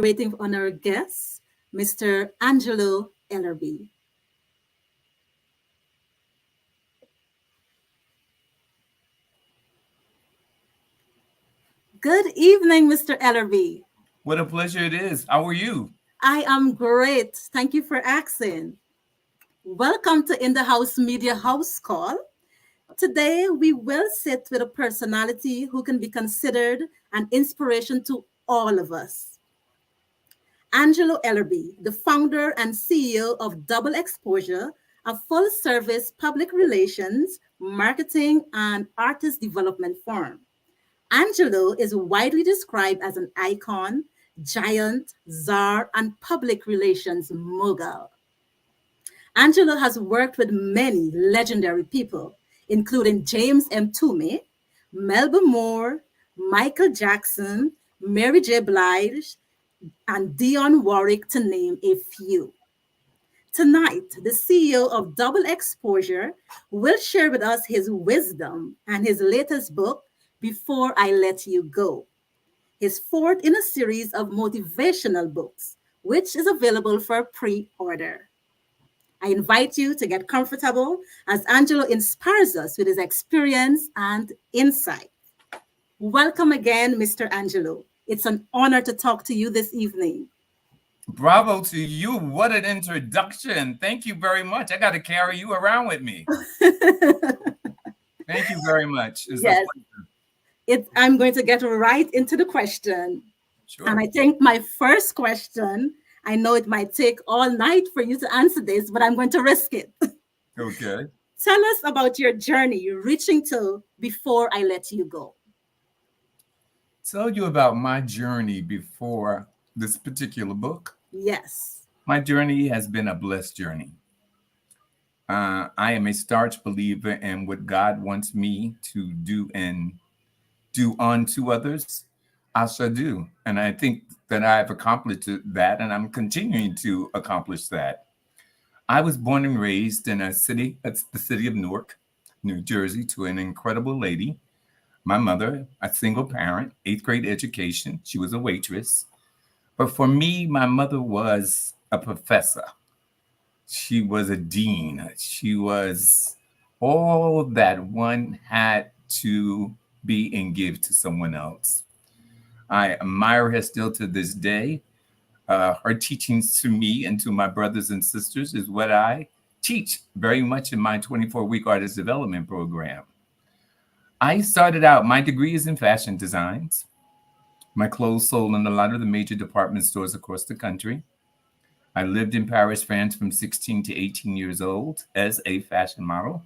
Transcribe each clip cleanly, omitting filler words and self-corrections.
waiting on our guest, Mr. Angelo Ellerby. Good evening, Mr. Ellerby. What a pleasure it is. How are you? I am great. Thank you for asking. Welcome to In the House Media House Call. Today, we will sit with a personality who can be considered an inspiration to all of us. Angelo Ellerby, the founder and CEO of Double Exposure, a full service public relations, marketing, and artist development firm. Angelo is widely described as an icon, giant, czar, and public relations mogul. Angelo has worked with many legendary people, including James M. Toomey, Melba Moore, Michael Jackson, Mary J. Blige, and Dionne Warwick, to name a few. Tonight, the CEO of Double Exposure will share with us his wisdom and his latest book, Before I Let You Go, his fourth in a series of motivational books, which is available for pre order. I invite you to get comfortable as Angelo inspires us with his experience and insight. Welcome again, Mr. Angelo. It's an honor to talk to you this evening. Bravo to you. What an introduction. Thank you very much. I got to carry you around with me. Thank you very much. It's a Yes, pleasure. I'm going to get right into the question. And Sure. I think my first question, I know it might take all night for you to answer this, but I'm going to risk it. Okay. Tell us about your journey reaching to Before I Let You Go. Tell you about my journey before this particular book. Yes. My journey has been a blessed journey. I am a starch believer in what God wants me to do and do unto others, I shall do. And I think that I've accomplished that and I'm continuing to accomplish that. I was born and raised in a city, that's the city of Newark, New Jersey, to an incredible lady. My mother, a single parent, eighth grade education. She was a waitress. But for me, my mother was a professor. She was a dean. She was all that one had to be and give to someone else. I admire her still to this day. Her teachings to me and to my brothers and sisters is what I teach very much in my 24-week artist development program. I started out, my degree is in fashion designs. My clothes sold in a lot of the major department stores across the country. I lived in Paris, France from 16 to 18 years old as a fashion model.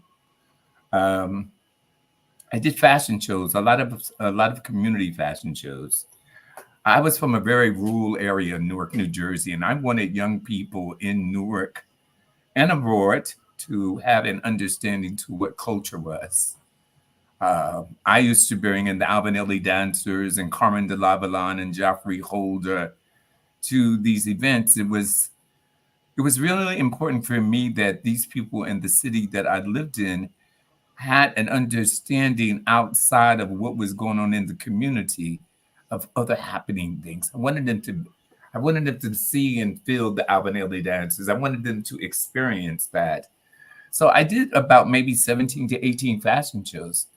Um, I did fashion shows, a lot of community fashion shows. I was from a very rural area in Newark, New Jersey, and I wanted young people in Newark and abroad to have an understanding to what culture was. I used to bring in the Albanelli dancers and Carmen de Lavalon and Joffrey Holder to these events. It was really important for me that these people in the city that I lived in had an understanding outside of what was going on in the community of other happening things. I wanted them to see and feel the Albanelli dances. I wanted them to experience that. So I did about maybe 17 to 18 fashion shows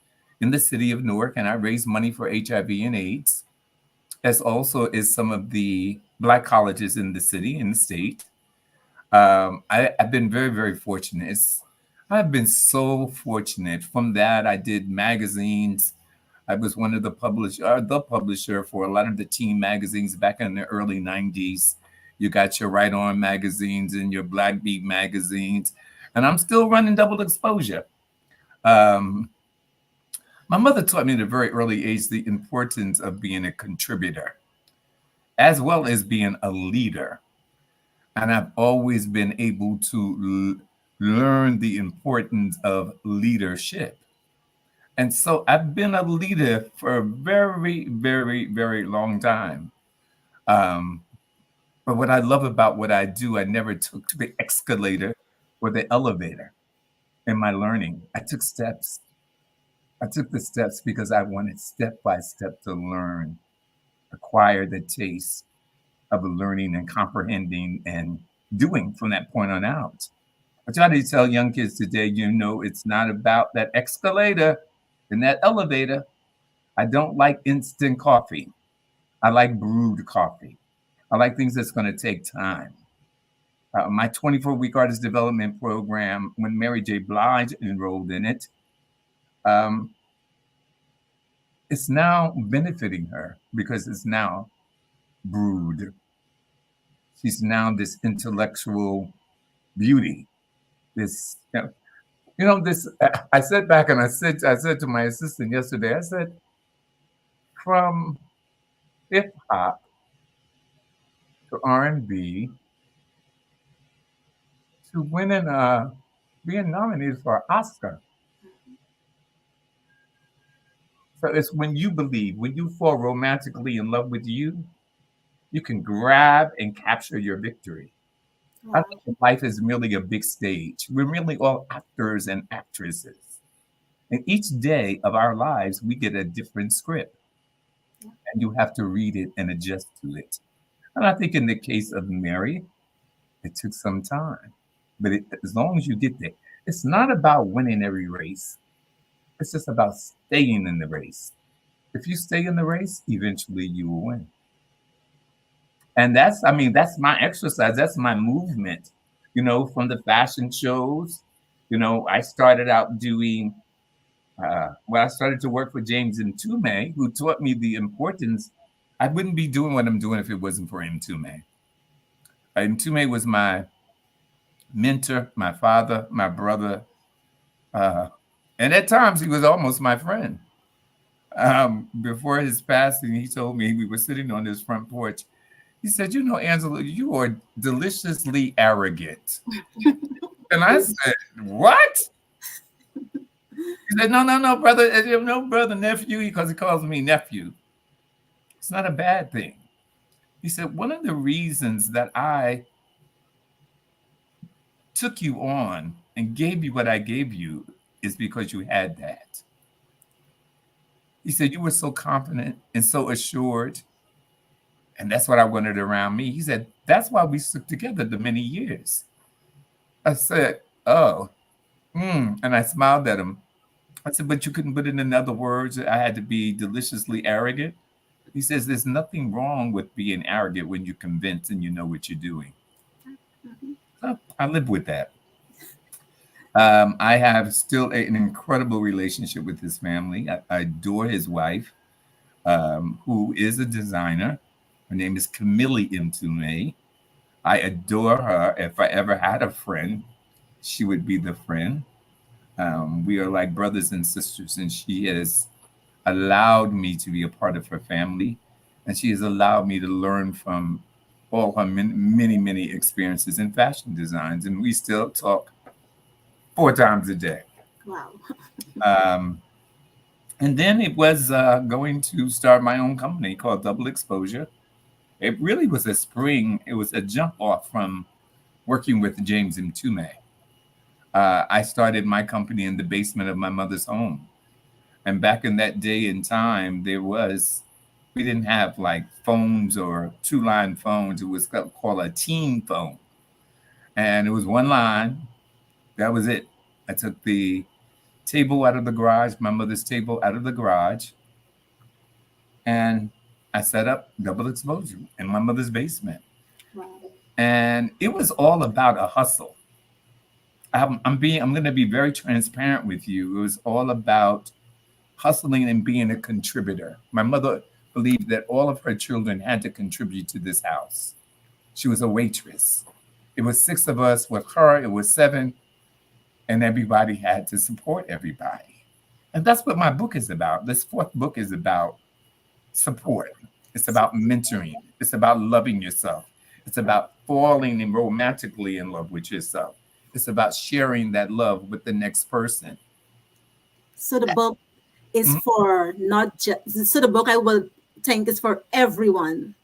in the city of Newark, and I raised money for HIV and AIDS, as also is some of the Black colleges in the city, in the state. I've been very, very fortunate. I've been so fortunate. From that, I did magazines. I was one of the publisher for a lot of the teen magazines back in the early 90s. You got your Right On magazines and your Black Beat magazines. And I'm still running Double Exposure. Um, my mother taught me at a very early age the importance of being a contributor as well as being a leader. And I've always been able to learn the importance of leadership. And so I've been a leader for a very, very, very long time. Um, but what I love about what I do, I never took the escalator or the elevator in my learning. I took steps. I took the steps because I wanted step by step to learn, acquire the taste, of learning and comprehending and doing from that point on out. I try to tell young kids today, it's not about that escalator and that elevator. I don't like instant coffee. I like brewed coffee. I like things that's going to take time. My 24-week artist development program, when Mary J. Blige enrolled in it, um, it's now benefiting her because it's now brewed. She's now this intellectual beauty. This, this. I sat back and I said to my assistant yesterday. I said, from hip hop to R&B to winning, being nominated for an Oscar. So it's when you believe, when you fall romantically in love with you can grab and capture your victory. Wow. I think life is merely a big stage. We're really all actors and actresses. And each day of our lives, we get a different script. And you have to read it and adjust to it. And I think in the case of Mary, it took some time. But as long as you get there, it's not about winning every race. It's just about staying in the race. If you stay in the race, eventually you will win. And that's my exercise. That's my movement, from the fashion shows. I started out doing, I started to work for James Mtume, who taught me the importance. I wouldn't be doing what I'm doing if it wasn't for Mtume. Mtume was my mentor, my father, my brother. And at times he was almost my friend. Before his passing, he told me, we were sitting on his front porch. He said, Angela, you are deliciously arrogant. And I said, what? He said, no, brother. No, brother, nephew, because he calls me nephew. It's not a bad thing. He said, one of the reasons that I took you on and gave you what I gave you is because you had that. He said, you were so confident and so assured. And that's what I wanted around me. He said, that's why we stuck together the many years. I said, oh, and I smiled at him. I said, but you couldn't put it in other words. I had to be deliciously arrogant. He says, there's nothing wrong with being arrogant when you're convinced and you know what you're doing. So I live with that. I have still an incredible relationship with his family. I adore his wife, who is a designer. Her name is Camille Mtume. I adore her. If I ever had a friend, she would be the friend. We are like brothers and sisters, and she has allowed me to be a part of her family, and she has allowed me to learn from all her many, many experiences in fashion designs, and we still talk 4 times a day. Wow. And then it was going to start my own company called Double Exposure. It really was a spring. It was a jump off from working with James Mtume. I started my company in the basement of my mother's home. And back in that day and time, we didn't have like phones or 2-line phones. It was called a team phone. And it was 1 line. That was it. I took the table out of the garage, my mother's table out of the garage, and I set up Double Exposure in my mother's basement. Wow. And it was all about a hustle. I'm going to be very transparent with you. It was all about hustling and being a contributor. My mother believed that all of her children had to contribute to this house. She was a waitress. It was 6 of us. With her, it was 7. And everybody had to support everybody. And that's what my book is about. This 4th book is about support. It's about mentoring. It's about loving yourself. It's about falling and romantically in love with yourself. It's about sharing that love with the next person. So the book is for not just, so the book I will think is for everyone.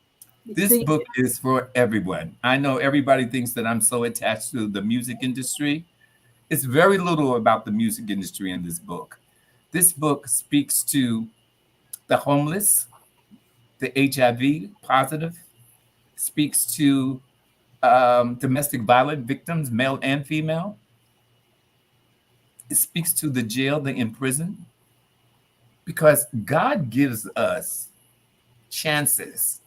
This book is for everyone. I know everybody thinks that I'm so attached to the music industry. It's very little about the music industry in this book. This book speaks to the homeless, the HIV positive, speaks to domestic violence victims, male and female. It speaks to the jail, the imprisoned, because God gives us chances,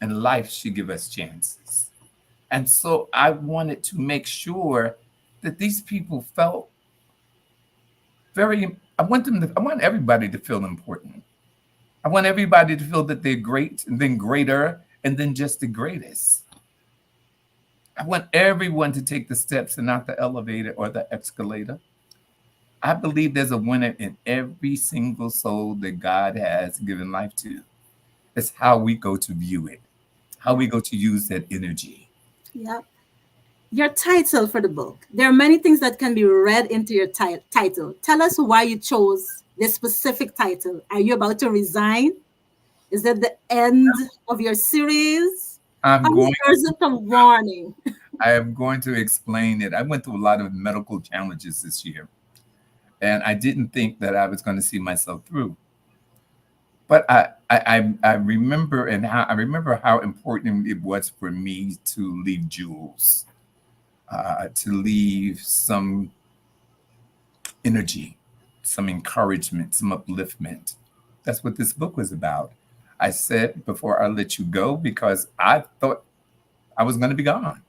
and life should give us chances. And so I wanted to make sure that these people felt I want everybody to feel important. I want everybody to feel that they're great and then greater and then just the greatest. I want everyone to take the steps and not the elevator or the escalator. I believe there's a winner in every single soul that God has given life to. It's how we go to view it, how we go to use that energy. Yeah. Your title for the book. There are many things that can be read into your title. Tell us why you chose this specific title. Are you about to resign? Is that the end of your series? I'm going Or is it a warning? I am going to explain it. I went through a lot of medical challenges this year, and I didn't think that I was going to see myself through. But I remember I remember how important it was for me to leave jewels, to leave some energy, some encouragement, some upliftment. That's what this book was about. I said before I let you go because I thought I was going to be gone.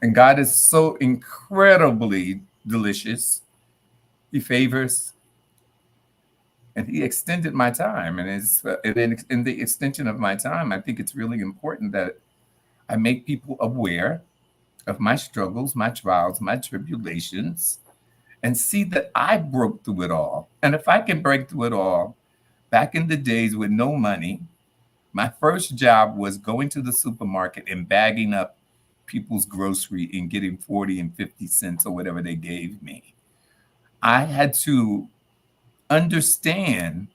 And God is so incredibly delicious. He favors, and He extended my time. And in the extension of my time, I think it's really important that I make people aware of my struggles, my trials, my tribulations, and see that I broke through it all. And if I can break through it all, back in the days with no money, my first job was going to the supermarket and bagging up people's grocery and getting 40 and 50 cents or whatever they gave me. I had to understand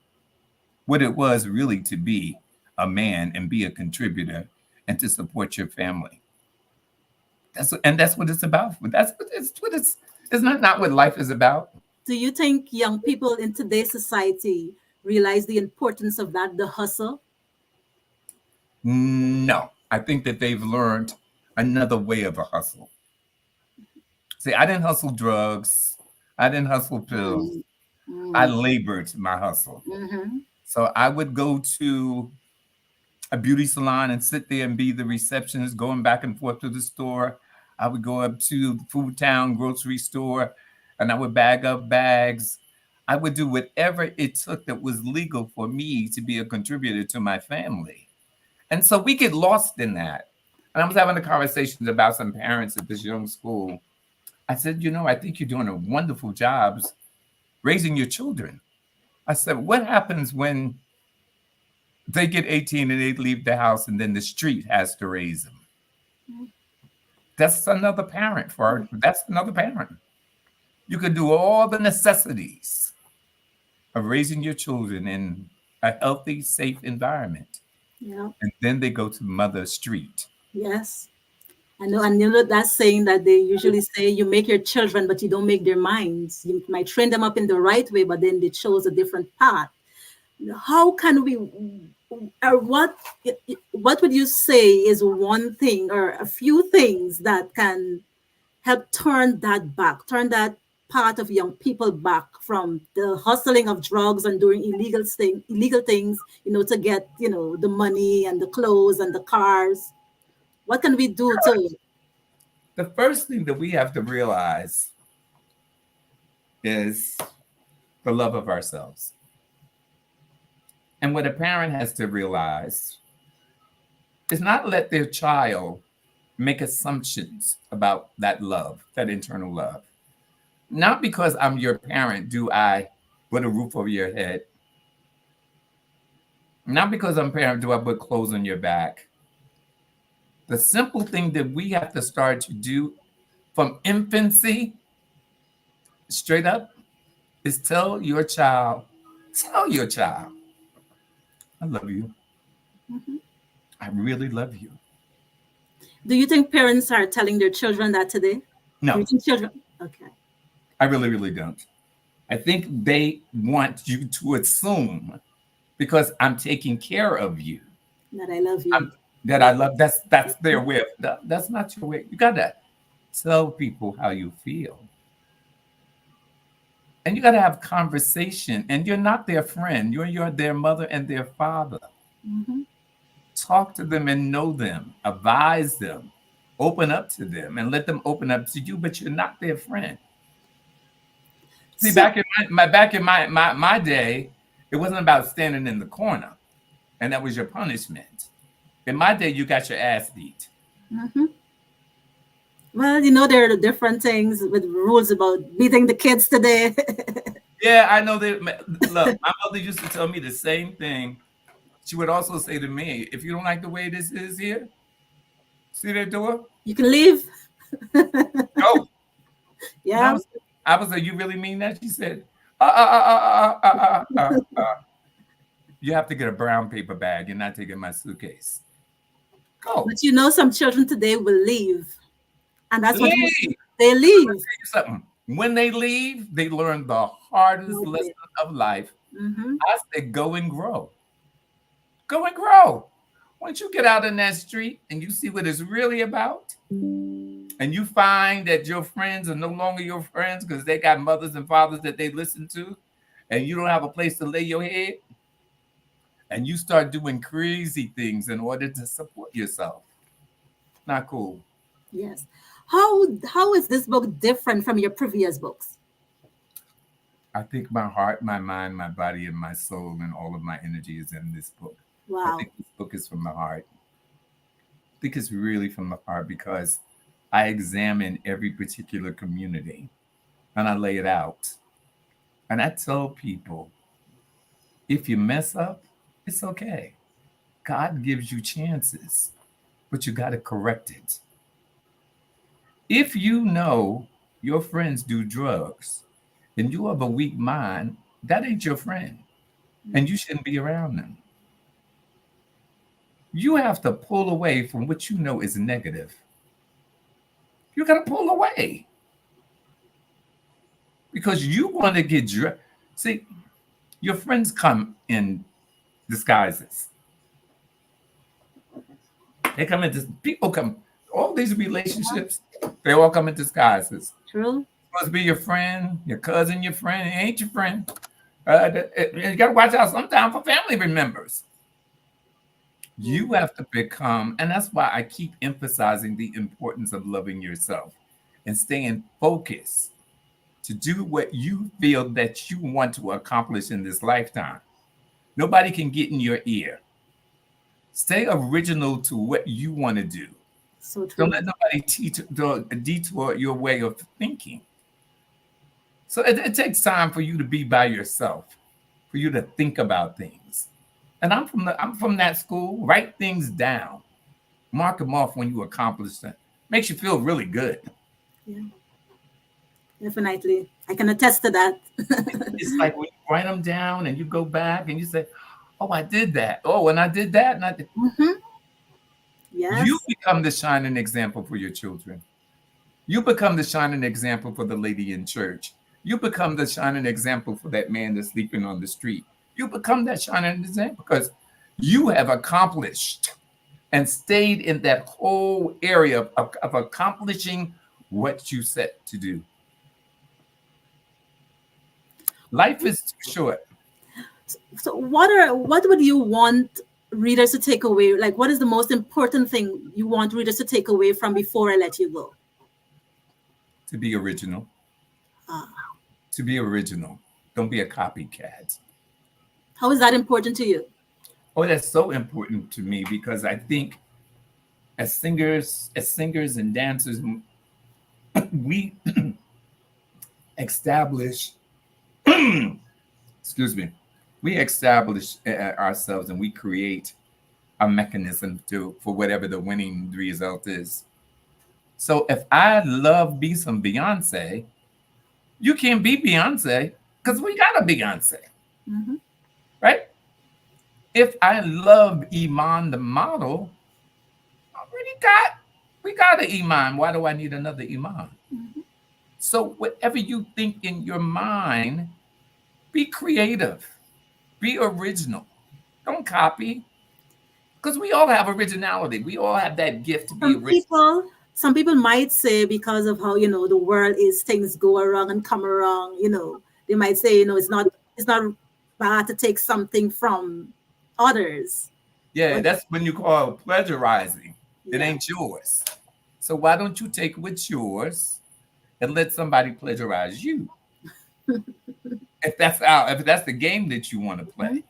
what it was really to be a man and be a contributor and to support your family. That's what it's about. It's not what life is about. Do you think young people in today's society realize the importance of that, the hustle? No, I think that they've learned another way of a hustle. See, I didn't hustle drugs. I didn't hustle pills. I labored my hustle. So I would go to a beauty salon and sit there and be the receptionist, going back and forth to the store. I would go up to the Food Town grocery store and I would bag up bags. I would do whatever it took that was legal for me to be a contributor to my family. And so we get lost in that. And I was having a conversation about some parents at this young school. I said, I think you're doing a wonderful job raising your children. I said, what happens when they get 18 and they leave the house and then the street has to raise them? That's another parent that's another parent. You could do all the necessities of raising your children in a healthy, safe environment. Yeah. And then they go to Mother Street. Yes. I know, and that saying that they usually say, you make your children, but you don't make their minds. You might train them up in the right way, but then they chose a different path. How can we, or what would you say is one thing or a few things that can help turn that part of young people back from the hustling of drugs and doing illegal things, to get, the money and the clothes and the cars? What can we do to? The first thing that we have to realize is the love of ourselves. And what a parent has to realize is not let their child make assumptions about that love, that internal love. Not because I'm your parent do I put a roof over your head. Not because I'm parent do I put clothes on your back. The simple thing that we have to start to do from infancy, straight up, is tell your child, I love you. I really love you. Do you think parents are telling their children that today? No. Do you think children? Okay. I really, really don't. I think they want you to assume because I'm taking care of you. That I love you. that I love. That's their way. That's not your way. You gotta tell people how you feel. And you gotta have conversation. And you're not their friend. You're their mother and their father. Mm-hmm. Talk to them and know them, advise them, open up to them, and let them open up to you, but you're not their friend. See, So, back in my day, it wasn't about standing in the corner, and that was your punishment. In my day, you got your ass beat. mhm. Well, you know, there are different things with rules about beating the kids today. Yeah, I know that. Look, my mother used to tell me the same thing. She would also say to me, if you don't like the way this is here, see that door? You can leave. Go. And Yeah. I was like, you really mean that? She said, uh, uh, uh, uh, uh, uh, uh, uh. You have to get a brown paper bag. You're not taking my suitcase. Go. But you know, some children today will leave. And that's what you Leave. they leave. Tell you something. When they leave, they learn the hardest lesson Okay. of life. Mm-hmm. I said, go and grow. Go and grow. Once you get out in that street and you see what it's really about, and you find that your friends are no longer your friends because they got mothers and fathers that they listen to, and you don't have a place to lay your head, and you start doing crazy things in order to support yourself. Not cool. Yes. How is this book different from your previous books? I think my heart, my mind, my body, and my soul, and all of my energy is in this book. I Wow. think this book is from the heart. I think it's really from the heart because I examine every particular community and I lay it out. And I tell people if you mess up, it's okay. God gives you chances, but you got to correct it. If you know your friends do drugs and you have a weak mind, that ain't your friend and you shouldn't be around them. You have to pull away from what you know is negative. You got to pull away because you want to get drugged. See, your friends come in disguises. They come into people come all these relationships. They all come in disguises. True. Supposed to be your friend, your cousin, your friend. It ain't your friend. You got to watch out sometimes for family members. You have to become, and that's why I keep emphasizing the importance of loving yourself and staying focused to do what you feel that you want to accomplish in this lifetime. Nobody can get in your ear. Stay original to what you want to do. So Don't true. let nobody detour your way of thinking. So it takes time for you to be by yourself, for you to think about things. And I'm from that school. Write things down, mark them off when you accomplish them. Makes you feel really good. Yeah, definitely. I can attest to that. It's like when you write them down and you go back and you say, "Oh, I did that. Oh, and I did that." And Hmm. you Yes. become the shining example for your children. You become the shining example for the lady in church. You become the shining example for that man that's sleeping on the street. You become that shining example because you have accomplished and stayed in that whole area of accomplishing what you set to do. Life is too short. So what would you want readers to take away? Like, what is the most important thing you want readers to take away from before I let you go? To be original. Ah, To be original. Don't be a copycat. how is that important to you? Oh, that's so important to me because I think as singers and dancers, we establish excuse me, we establish ourselves and we create a mechanism to for whatever the winning result is. So if I love be some Beyonce, you can't be Beyonce because we got a Beyonce, Hmm. right? If I love Iman the model, already got we got an Iman. Why do I need another Iman? Hmm. So whatever you think in your mind, be creative, be original. Don't copy. Because we all have originality. We all have that gift to be Some original. people, some people might say because of how the world is, things go around and come around. They might say it's not bad to take something from others. Yeah, But that's when you call plagiarizing. It yeah, ain't yours. So why don't you take what's yours and let somebody plagiarize you? If that's the game that you want to mhm, play.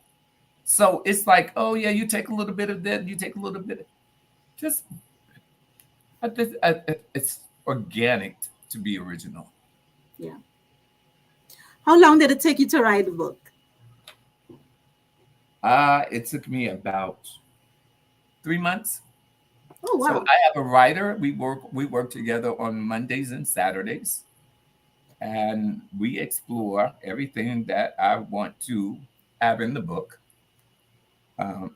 So it's like, oh yeah, you take a little bit of that, you take a little bit. Just it's organic to be original. yeah. How long did it take you to write the book? It took me about 3 months. Oh So wow. I have a writer. We work together on Mondays and Saturdays, and we explore everything that I want to have in the book.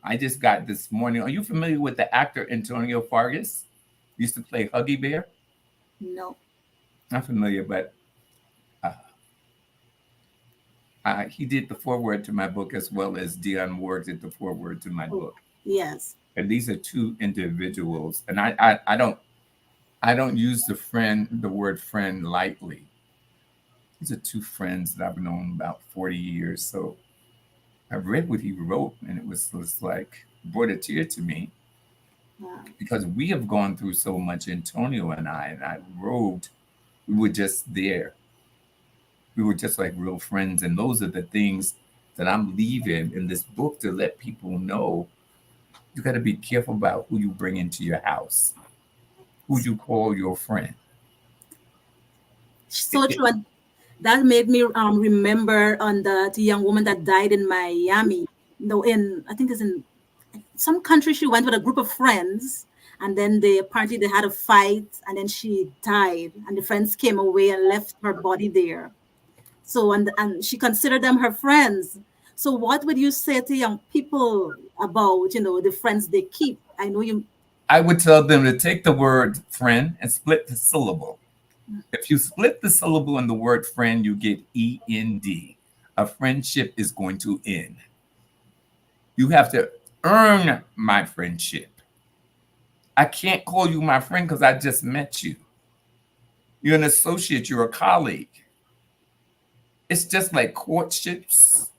I just got this morning. Are you familiar with the actor Antonio Fargas? Used to play Huggy Bear. No. Not familiar, but uh, he did the foreword to my book as well as Dion Moore did the foreword to my Oh book. yes. And these are two individuals, and I don't use the word friend lightly. These are two friends that I've known about 40 years. So I read what he wrote, and it was like brought a tear to me Wow. because we have gone through so much, Antonio and I wrote, we were just there. We were just like real friends. And those are the things that I'm leaving in this book to let people know you got to be careful about who you bring into your house, who you call your friend. So true. And that made me remember on the young woman that died in Miami. No, in I think it's in some country. She went with a group of friends, and then they had a fight, and then she died, and the friends came away and left her body there. So and she considered them her friends. So what would you say to young people about the friends they keep? I know you. I would tell them to take the word friend and split the syllable. If you split the syllable in the word friend, you get END. A friendship is going to end. You have to earn my friendship. I can't call you my friend because I just met you. You're an associate, you're a colleague. It's just like courtships,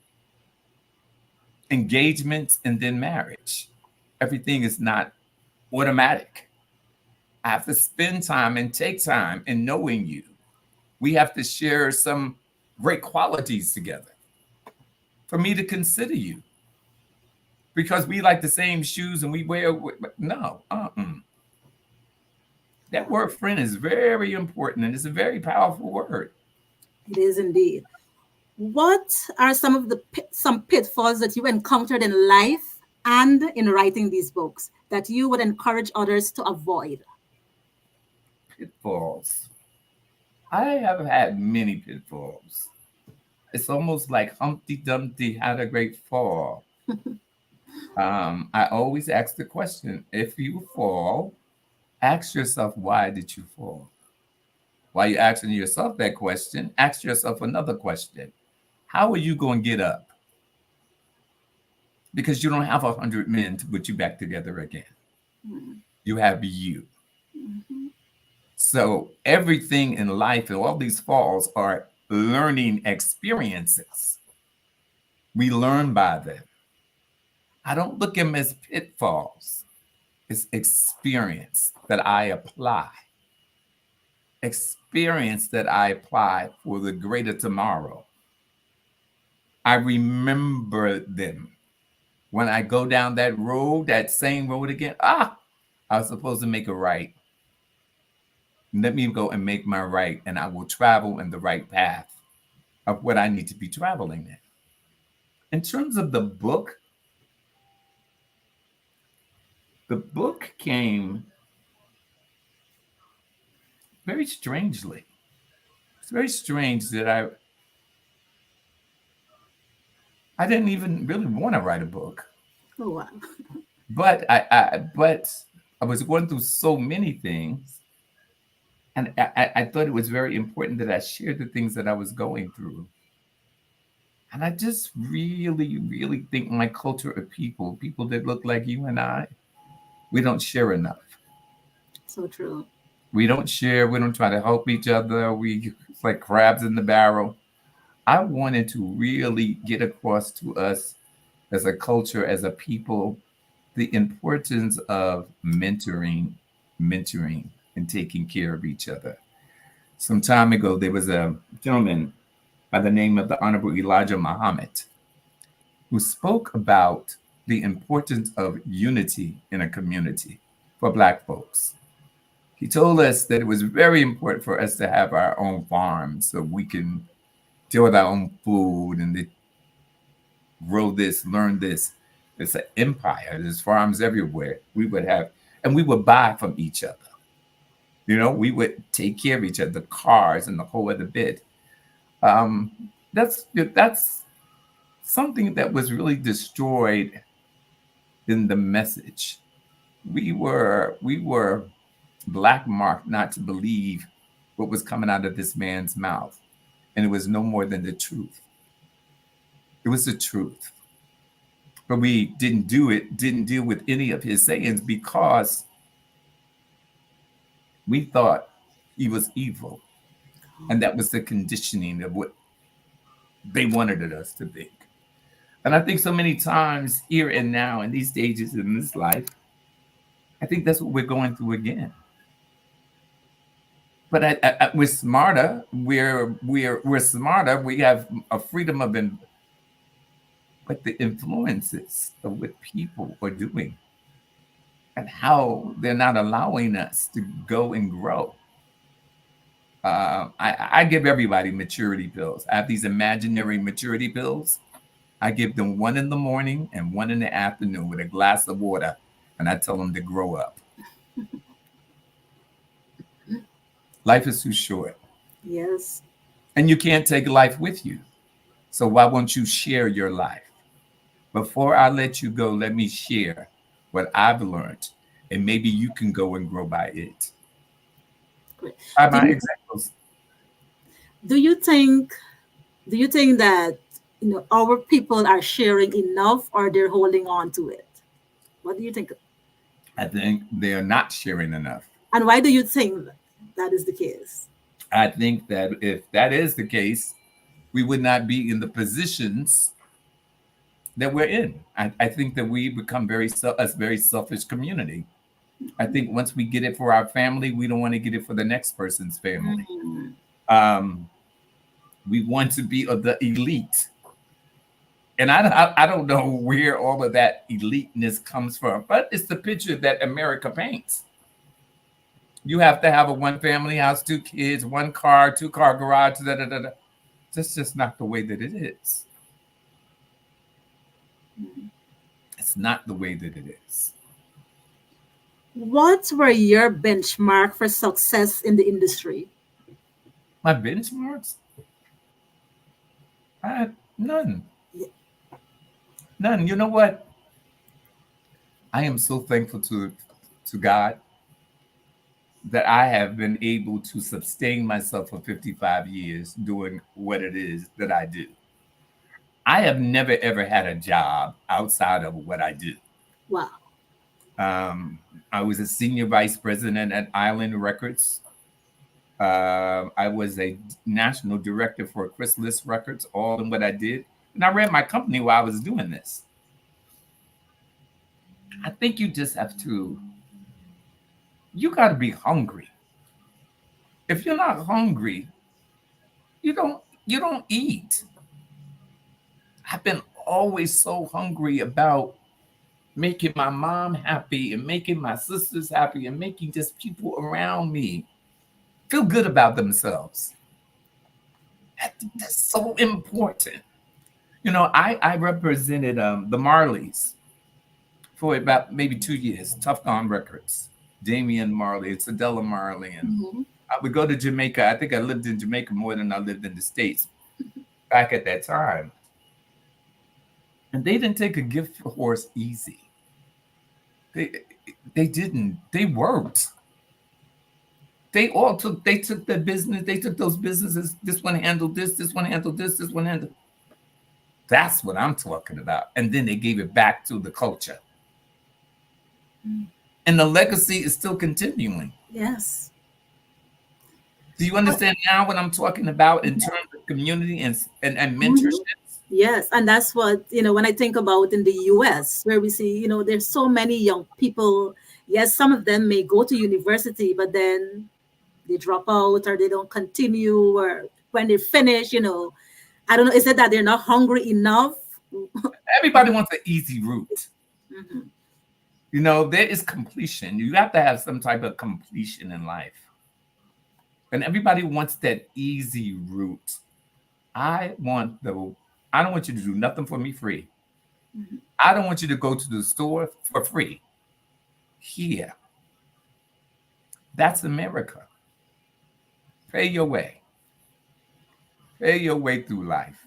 engagements, and then marriage. Everything is not automatic. I have to spend time and take time in knowing you. We have to share some great qualities together for me to consider you because we like the same shoes and we wear. No, that word friend is very important and it's a very powerful word. It is indeed. What are some of some pitfalls that you encountered in life and in writing these books that you would encourage others to avoid? Pitfalls. I have had many pitfalls. It's almost like Humpty Dumpty had a great fall. I always ask the question, if you fall, ask yourself, why did you fall? While you're asking yourself that question, ask yourself another question. How are you going to get up? Because you don't have 100 men to put you back together again. Mm, You have you. mhm. So everything in life and all these falls are learning experiences. We learn by them. I don't look at them as pitfalls. It's experience that I apply. Experience that I apply for the greater tomorrow. I remember them. When I go down that road, that same road again, I was supposed to make a right. Let me go and make my right, and I will travel in the right path of what I need to be traveling in. In terms of the book came very strangely. It's very strange that I didn't even really want to write a book, Oh, wow. but I was going through so many things, and I thought it was very important that I shared the things that I was going through. And I just really, really think my culture of people, people that look like you and I, we don't share enough. So true. We don't share. We don't try to help each other. It's like crabs in the barrel. I wanted to really get across to us as a culture, as a people, the importance of mentoring, and taking care of each other. Some time ago, there was a gentleman by the name of the Honorable Elijah Muhammad who spoke about the importance of unity in a community for Black folks. He told us that it was very important for us to have our own farms so we can deal with our own food and grow this, learn this. It's an empire. There's farms everywhere. We would have, and we would buy from each other. You know, we would take care of each other, the cars and the whole other bit. Um, that's something that was really destroyed in the message. We were black marked not to believe what was coming out of this man's mouth, and it was no more than the truth. It was the truth. But we didn't do it, didn't deal with any of his sayings because we thought he was evil. And that was the conditioning of what they wanted us to think. And I think so many times here and now in these stages in this life, I think that's what we're going through again. But we're smarter. We're smarter. We have a freedom of, but the influences of what people are doing and how they're not allowing us to go and grow. I give everybody maturity pills. I have these imaginary maturity pills. I give them one in the morning and one in the afternoon with a glass of water, and I tell them to grow up. Life is too short. Yes. And you can't take life with you. So why won't you share your life? Before I let you go, let me share what I've learned, and maybe you can go and grow by it. Great. By Do my you, examples, do you think that our people are sharing enough, or they're holding on to it? What do you think? I think they are not sharing enough. And why do you think that is the case? I think that if that is the case, we would not be in the positions that we're in. I think that we become a very selfish community. I think once we get it for our family, we don't want to get it for the next person's family. Mhm. Um, we want to be of the elite. And I don't know where all of that eliteness comes from, but it's the picture that America paints. You have to have a one family house, two kids, one car, two-car garage. Da, da, da, da. That's just not the way that it is. It's not the way that it is. What were your benchmark for success in the industry? My benchmarks, I had none. None. You know what? I am so thankful to God that I have been able to sustain myself for 55 years doing what it is that I do. I have never ever had a job outside of what I do. Wow. Um, I was a senior vice president at Island Records. I was a national director for Chrysalis Records, all in what I did. And I ran my company while I was doing this. I think you just have to, you got to be hungry. If you're not hungry, you don't eat. I've been always so hungry about making my mom happy and making my sisters happy and making just people around me feel good about themselves. I think that's so important. You know, I represented the Marleys for about maybe 2 years, Tough Gone Records, Damian Marley, it's Adela Marley. And Mhm. I would go to Jamaica. I think I lived in Jamaica more than I lived in the States back at that time. And they didn't take a gift horse easy. They they didn't. They worked. They took the business, they took those businesses. This one handled this one handled this one handled. That's what I'm talking about. And then they gave it back to the culture. And the legacy is still continuing. Yes. Do you understand now what I'm talking about in terms of community and Mhm. mentorships? Yes, and that's what, when I think about in the US, where we see, there's so many young people. Yes, some of them may go to university, but then they drop out or they don't continue, or when they finish, I don't know, is it that they're not hungry enough? Everybody wants an easy route. Mhm. There is completion. You have to have some type of completion in life. And everybody wants that easy route. I want the I don't want you to do nothing for me free. Mhm. I don't want you to go to the store for free. Here. That's America. Pay your way. Pay your way through life.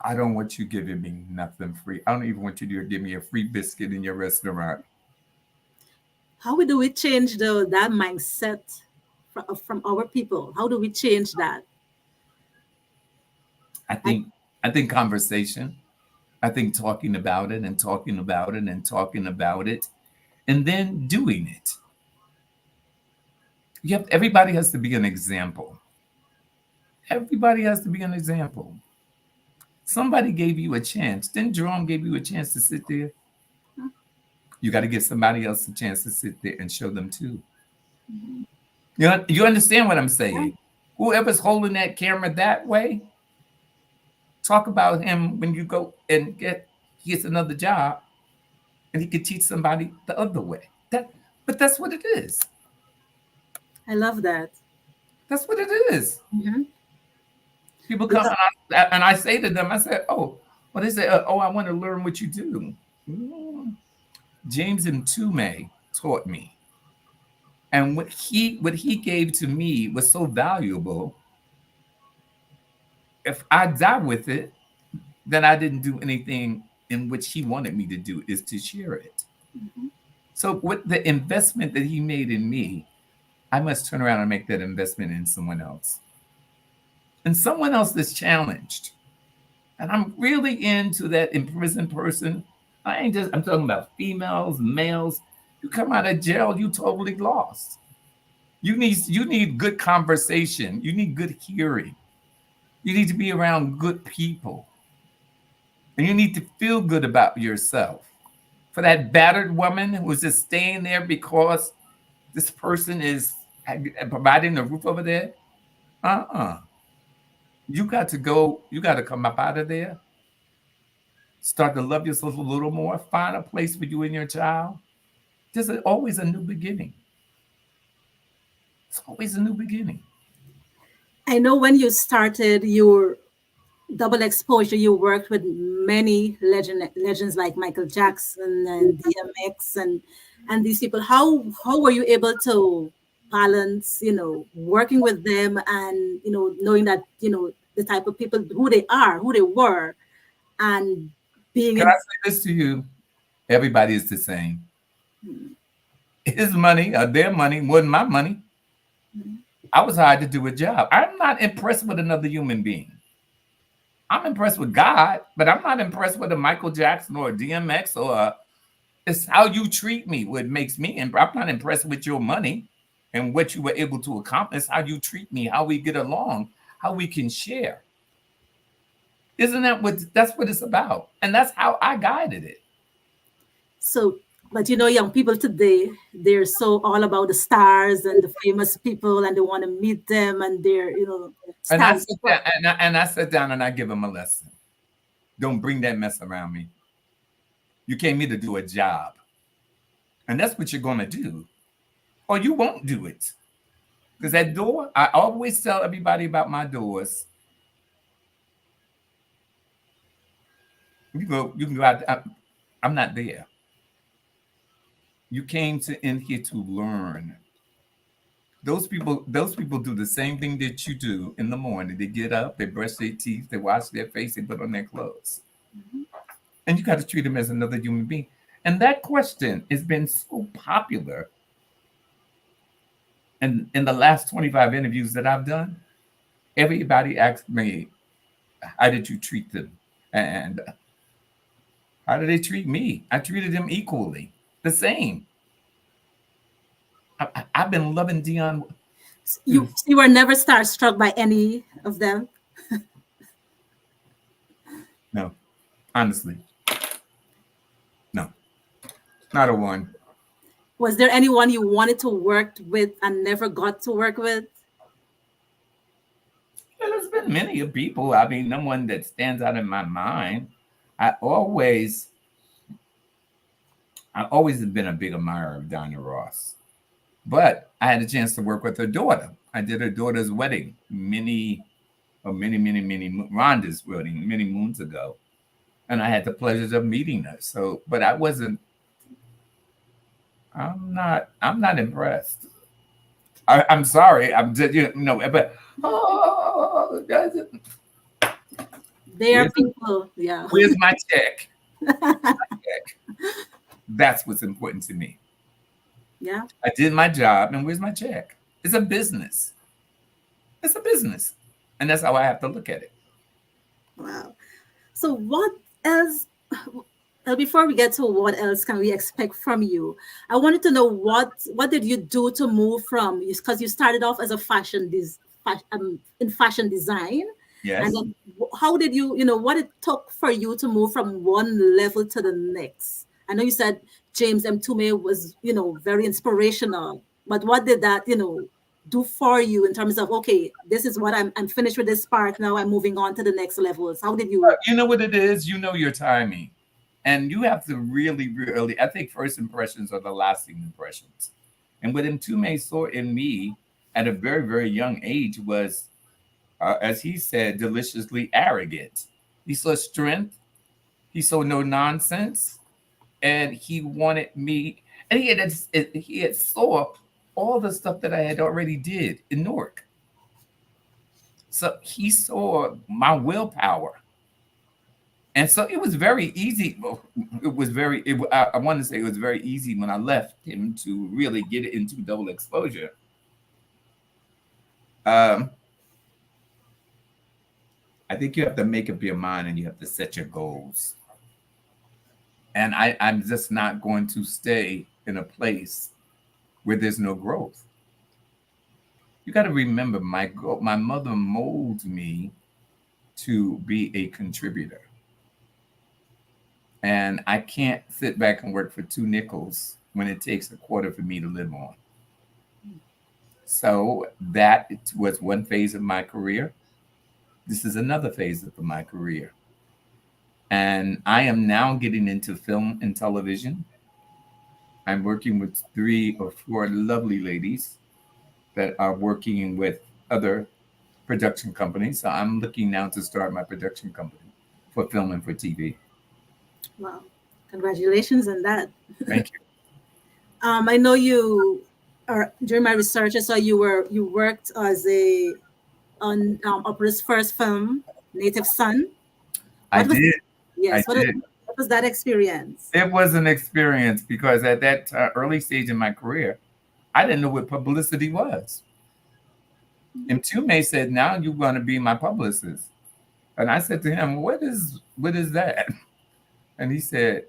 I don't want you giving me nothing free. I don't even want you to give me a free biscuit in your restaurant. How do we change that mindset from our people? How do we change that? I I, think I think conversation. I think talking about it and talking about it and talking about it and then doing it. Everybody has to be an example. Everybody has to be an example. Somebody gave you a chance. Then Jerome gave you a chance to sit there. You got to give somebody else a chance to sit there and show them too. You understand what I'm saying? Whoever's holding that camera that way, talk about him when you go and he gets another job and he could teach somebody the other way. But that's what it is. I love that. That's what it is. Mhm. People come Yeah. and I say to them, I said, oh, well, they say, oh, I want to learn what you do. James and Tume taught me. And what he gave to me was so valuable. If I die with it, then I didn't do anything in which he wanted me to do is to share it. Mhm. So with the investment that he made in me, I must turn around and make that investment in someone else. And someone else that's challenged. And I'm really into that imprisoned person. I'm talking about females, males. You come out of jail, you totally lost. You need good conversation. You need good hearing. You need to be around good people. And you need to feel good about yourself. For that battered woman who's just staying there because this person is providing the roof over there, uh-uh. You got to come up out of there, start to love yourself a little more, find a place for you and your child. Always a new beginning. It's always a new beginning. I know when you started your double exposure, you worked with many legends like Michael Jackson and DMX and these people. How were you able to balance, working with them and knowing that the type of people who they are, who they were, and being Can I in. say this to you? Everybody is the same. His money or their money wasn't my money. I was hired to do a job. I'm not impressed with another human being. I'm impressed with God, but I'm not impressed with a Michael Jackson or a DMX it's how you treat me what makes me. And I'm not impressed with your money and what you were able to accomplish. How you treat me, how we get along, how we can share. Isn't that's what it's about? And that's how I guided it. So, but young people today, they're so all about the stars and the famous people, and they want to meet them, and they're And I stars. sit down and I sit down and I give them a lesson. Don't bring that mess around me. You came here to do a job. And that's what you're gonna do. Or you won't do it. Because that door, I always tell everybody about my doors. You can go out. I'm not there. You came in here to learn. Those people do the same thing that you do in the morning. They get up, they brush their teeth, they wash their face, they put on their clothes. And you got to treat them as another human being. And that question has been so popular in the last 25 interviews that I've done. Everybody asks me, how did you treat them? And how did they treat me? I treated them equally, the same. I've been loving Dion. You were never starstruck by any of them? No, honestly, no, not a one. Was there anyone you wanted to work with and never got to work with? Yeah, there's been many of people. I mean, no one that stands out in my mind. I always, I always have been a big admirer of Diana Ross, but I had a chance to work with her daughter. I did her daughter's wedding many Rhonda's wedding many moons ago, and I had the pleasure of meeting her. So, but I wasn't. I'm not impressed. I'm sorry. I'm just, but oh, guys, They are where's, people, yeah. where's my check? That's what's important to me. Yeah. I did my job, and where's my check? It's a business. It's a business, and that's how I have to look at it. Wow. So what else? Before we get to what else can we expect from you, I wanted to know what did you do to move from, because you started off as a in fashion design, and Yes. then how did you what it took for you to move from one level to the next? I know you said James M. Tume was very inspirational, but what did that do for you in terms of, okay, this is what I'm finished with this part, now I'm moving on to the next levels? How did you? You know what it is? You know your timing. And you have to really, I think first impressions are the lasting impressions. And what Mtume saw in me at a very, very young age was, as he said, deliciously arrogant. He saw strength, he saw no nonsense, and he wanted me, and he had saw all the stuff that I had already did in Newark. So he saw my willpower. And so it was very easy. Well, it was very, I want to say it was very easy when I left him to really get into double exposure. Um, I think you have to make up your mind and you have to set your goals. And I'm just not going to stay in a place where there's no growth. You got to remember, my mother molded me to be a contributor. And I can't sit back and work for 2 nickels when it takes a quarter for me to live on. So that was one phase of my career. This is another phase of my career. And I am now getting into film and television. I'm working with 3 or 4 lovely ladies that are working with other production companies. So I'm looking now to start my production company for film and for TV. Wow, congratulations on that. Thank you. I know you are, during my research, I saw you worked as a on Opera's first film, Native Son. I What was did. I yes? did. What was that experience? It was an experience because at that early stage in my career, I didn't know what publicity was. And Tume said, "Now you're going to be my publicist." And I said to him, "What is that?" And he said,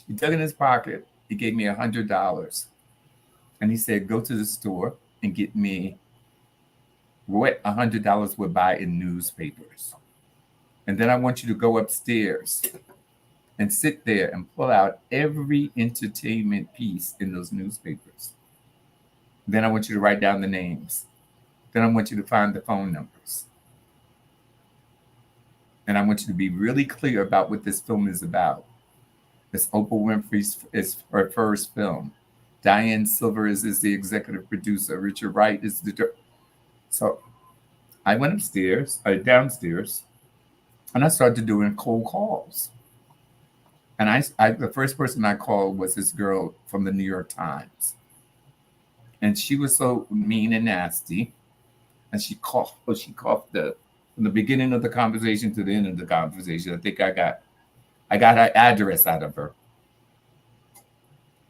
he dug in his pocket. He gave me $100, and he said, "Go to the store and get me what $100 would buy in newspapers. And then I want you to go upstairs and sit there and pull out every entertainment piece in those newspapers. Then I want you to write down the names. Then I want you to find the phone numbers. And I want you to be really clear about what this film is about. It's Oprah Winfrey's is her first film. Diane Silver is the executive producer. Richard Wright is the." So I went downstairs, and I started doing cold calls. And the first person I called was this girl from the New York Times. And she was so mean and nasty. And she coughed from the beginning of the conversation to the end of the conversation. I think I got her address out of her.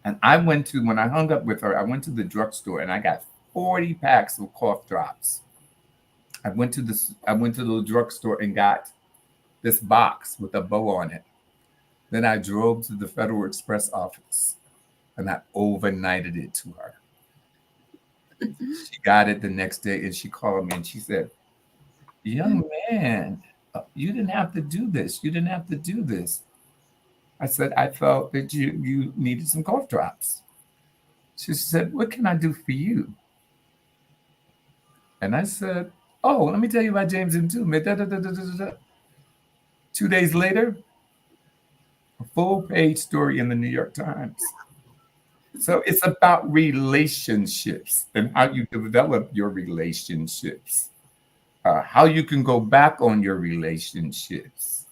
And when I hung up with her, I went to the drugstore and I got 40 packs of cough drops. I went to the drugstore and got this box with a bow on it. Then I drove to the Federal Express office and I overnighted it to her. She got it the next day and she called me and she said, "Young man, you didn't have to do this. You didn't have to do this." I said, "I felt that you needed some cough drops." She said, "What can I do for you?" And I said, "Oh, let me tell you about James and Two. 2 days later, a full page story in the New York Times. So it's about relationships and how you develop your relationships, how you can go back on your relationships.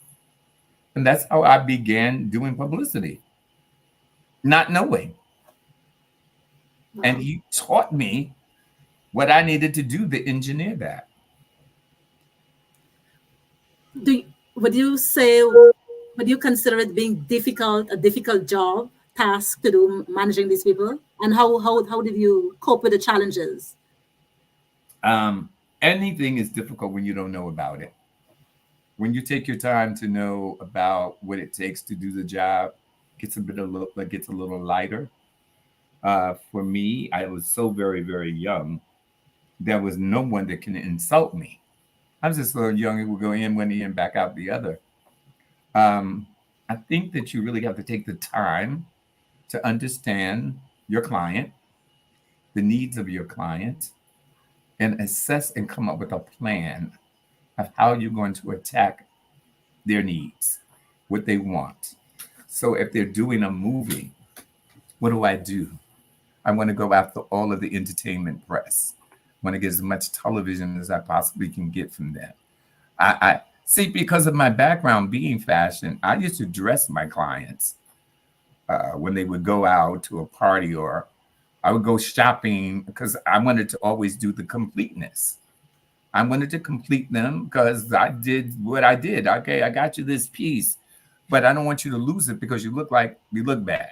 And that's how I began doing publicity, not knowing. And Wow. he taught me what I needed to do to engineer that. Would you say, would you consider it being difficult, a difficult job, task to do, managing these people? And how did you cope with the challenges? Um, Anything is difficult when you don't know about it. When you take your time to know about what it takes to do the job, it gets a little lighter. For me, I was so very, very young. There was no one that can insult me. I was just so young; it would go in one ear and back out the other. Um, I think that you really have to take the time to understand your client, the needs of your client, and assess and come up with a plan of how you're going to attack their needs, what they want. So if they're doing a movie, what do I do? I want to go after all of the entertainment press. I want to get as much television as I possibly can get from them. I see, because of my background being fashion, I used to dress my clients when they would go out to a party, or I would go shopping because I wanted to always do the completeness. I wanted to complete them because I did what I did. Okay, I got you this piece, but I don't want you to lose it because you look bad.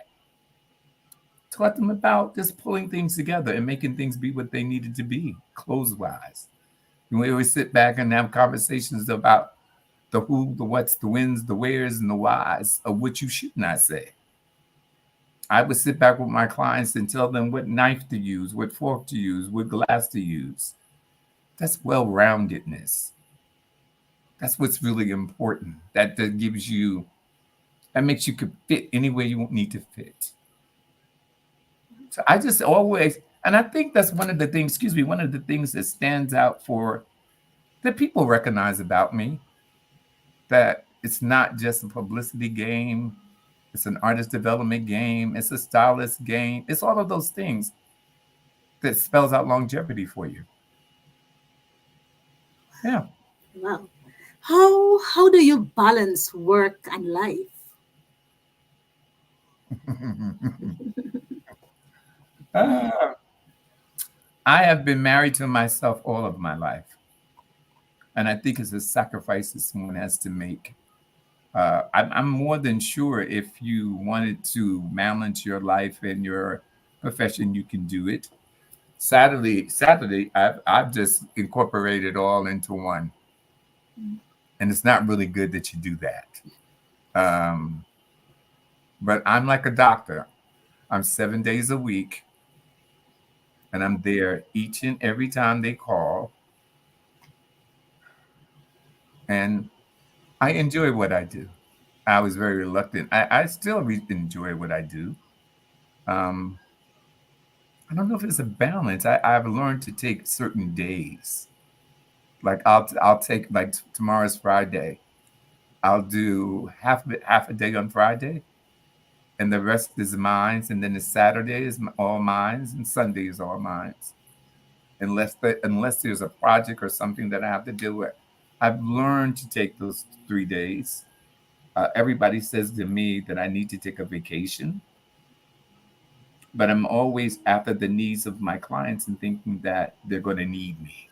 Taught them about just pulling things together and making things be what they needed to be, clothes wise. And we always sit back and have conversations about the who, the what's, the whens, the wheres, and the whys of what you should not say. I would sit back with my clients and tell them what knife to use, what fork to use, what glass to use. That's well roundedness. That's what's really important. That gives you, that makes you could fit anywhere you need to fit. So I just always, and I think that's one of the things, excuse me, one of the things that stands out for that people recognize about me, that it's not just a publicity game, it's an artist development game, it's a stylist game, it's all of those things that spells out longevity for you. Yeah. Wow. How do you balance work and life? Uh, I have been married to myself all of my life. And I think it's a sacrifice that someone has to make. I'm more than sure if you wanted to balance your life and your profession, you can do it. Saturday, I've just incorporated all into one, and it's not really good that you do that. Um, but I'm like a doctor. I'm 7 days a week, and I'm there each and every time they call, and I enjoy what I do. I was very reluctant. I still enjoy what I do. Um, I don't know if it's a balance. I've learned to take certain days. Like I'll take like tomorrow's Friday. I'll do half a day on Friday, and the rest is mine. And then the Saturday is all mine, and Sunday is all mine. Unless there's a project or something that I have to deal with, I've learned to take those 3 days. Everybody says to me that I need to take a vacation, but I'm always after the needs of my clients and thinking that they're going to need me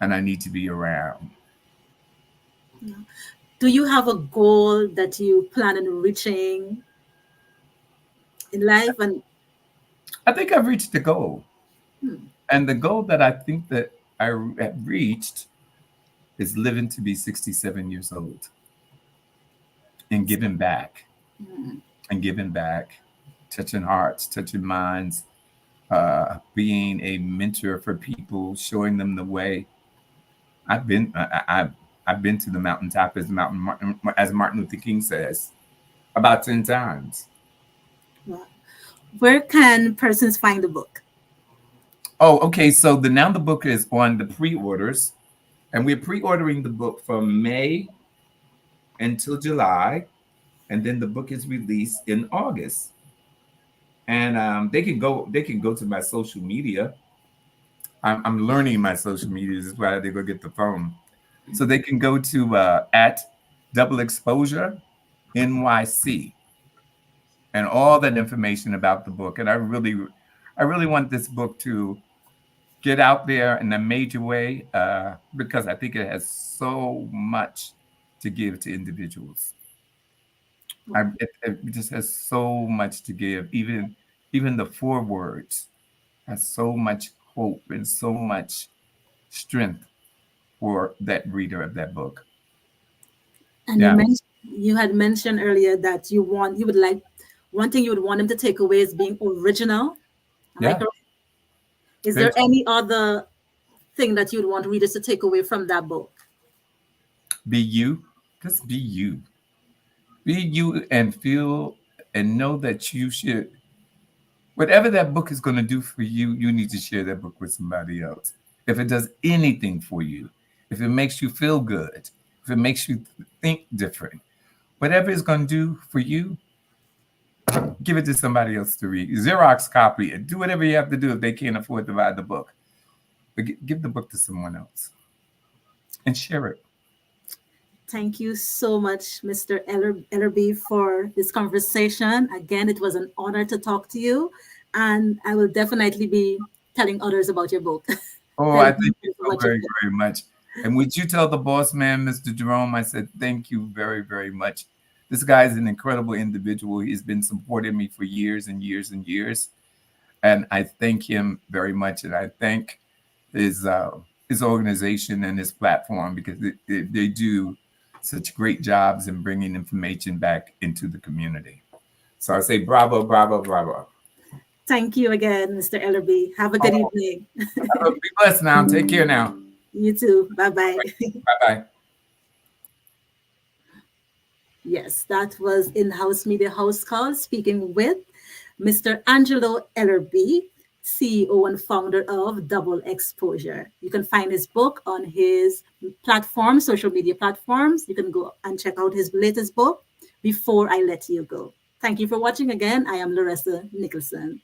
and I need to be around. Do you have a goal that you plan on reaching in life? And I think I've reached the goal. hmm, And the goal that I think that I have reached is living to be 67 years old and giving back Mm. and giving back, touching hearts, touching minds, being a mentor for people, showing them the way. I've been to the mountaintop, as Martin Luther King says, about 10 times. Wow. Where can persons find the book? Oh, okay. So now the book is on the pre-orders, and we're pre-ordering the book from May until July, and then the book is released in August. And they can go to my social media. I'm learning my social media. This is why they go get the phone. So they can go to at Double Exposure NYC, and all that information about the book. And I really want this book to get out there in a major way, because I think it has so much to give to individuals. It just has so much to give. Even the forewords has so much hope and so much strength for that reader of that book. And Yeah, you had mentioned earlier that you would like one thing you would want them to take away is being original. Am I yeah. correct? Is Very there any other thing that you would want readers to take away from that book? Be you. Just be you. Be you and feel and know that you should. Whatever that book is going to do for you, you need to share that book with somebody else. If it does anything for you, if it makes you feel good, if it makes you think different, whatever it's going to do for you, give it to somebody else to read. Xerox copy it. Do whatever you have to do if they can't afford to buy the book. But give the book to someone else and share it. Thank you so much, Mr. Ellerby, for this conversation. Again, it was an honor to talk to you, and I will definitely be telling others about your book. Oh, I Telling thank you people so about your very, book. very much. And would you tell the boss man, Mr. Jerome, I said, thank you very, very much. This guy is an incredible individual. He's been supporting me for years and years and years. And I thank him very much. And I thank his organization and his platform, because they do such great jobs in bringing information back into the community. So I say bravo, bravo, bravo. Thank you again, Mr. Ellerby. Have a good Oh, evening. be blessed now. Take care now. You too. Bye bye. Bye bye. Yes, that was In House Media House Call speaking with Mr. Angelo Ellerby, CEO and founder of Double Exposure. You can find his book on his platforms, social media platforms. You can go and check out his latest book, Before I Let You Go. Thank you for watching again. I am Larissa Nicholson.